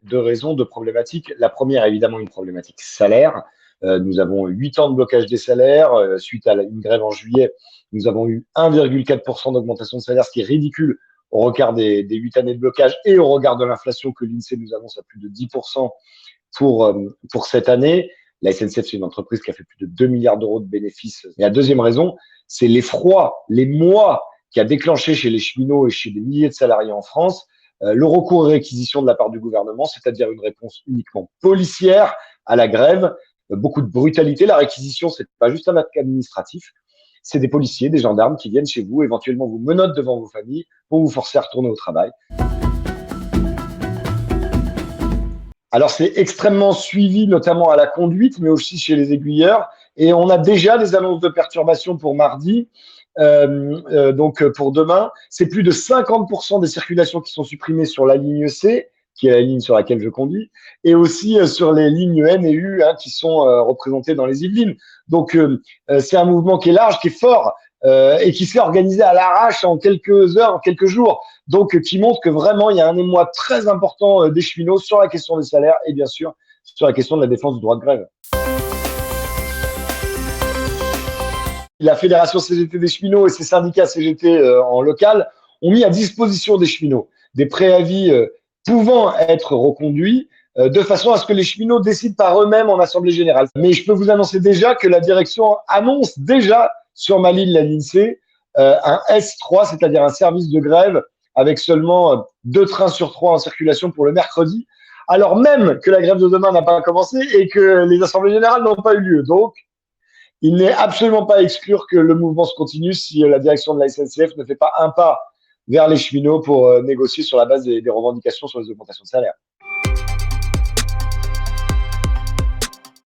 deux raisons, deux problématiques. La première, évidemment, une problématique salaire. Nous avons 8 ans de blocage des salaires. Suite à une grève en juillet, nous avons eu 1,4% d'augmentation de salaire, ce qui est ridicule au regard des 8 années de blocage et au regard de l'inflation que l'INSEE nous annonce à plus de 10% pour cette année. La SNCF, c'est une entreprise qui a fait plus de 2 milliards d'euros de bénéfices. Et la deuxième raison, c'est l'effroi, les mois qui a déclenché chez les cheminots et chez des milliers de salariés en France le recours aux réquisitions de la part du gouvernement, c'est-à-dire une réponse uniquement policière à la grève, beaucoup de brutalité. La réquisition, c'est pas juste un acte administratif, c'est des policiers, des gendarmes qui viennent chez vous, éventuellement vous menottent devant vos familles pour vous forcer à retourner au travail. Alors, c'est extrêmement suivi, notamment à la conduite, mais aussi chez les aiguilleurs. Et on a déjà des annonces de perturbations pour mardi. Donc, pour demain, c'est plus de 50% des circulations qui sont supprimées sur la ligne C, qui est la ligne sur laquelle je conduis, et aussi sur les lignes N et U qui sont représentées dans les Yvelines. Donc, c'est un mouvement qui est large, qui est fort, et qui s'est organisé à l'arrache en quelques heures, en quelques jours. Donc, qui montre que vraiment, il y a un émoi très important des cheminots sur la question des salaires et bien sûr sur la question de la défense du droit de grève. La Fédération CGT des cheminots et ses syndicats CGT en local ont mis à disposition des cheminots des préavis pouvant être reconduits de façon à ce que les cheminots décident par eux-mêmes en assemblée générale. Mais je peux vous annoncer déjà que la direction annonce déjà sur ma ligne, la ligne C, un S3, c'est-à-dire un service de grève avec seulement 2 trains sur 3 en circulation pour le mercredi, alors même que la grève de demain n'a pas commencé et que les assemblées générales n'ont pas eu lieu. Donc, il n'est absolument pas à exclure que le mouvement se continue si la direction de la SNCF ne fait pas un pas vers les cheminots pour négocier sur la base des revendications sur les augmentations de salaire.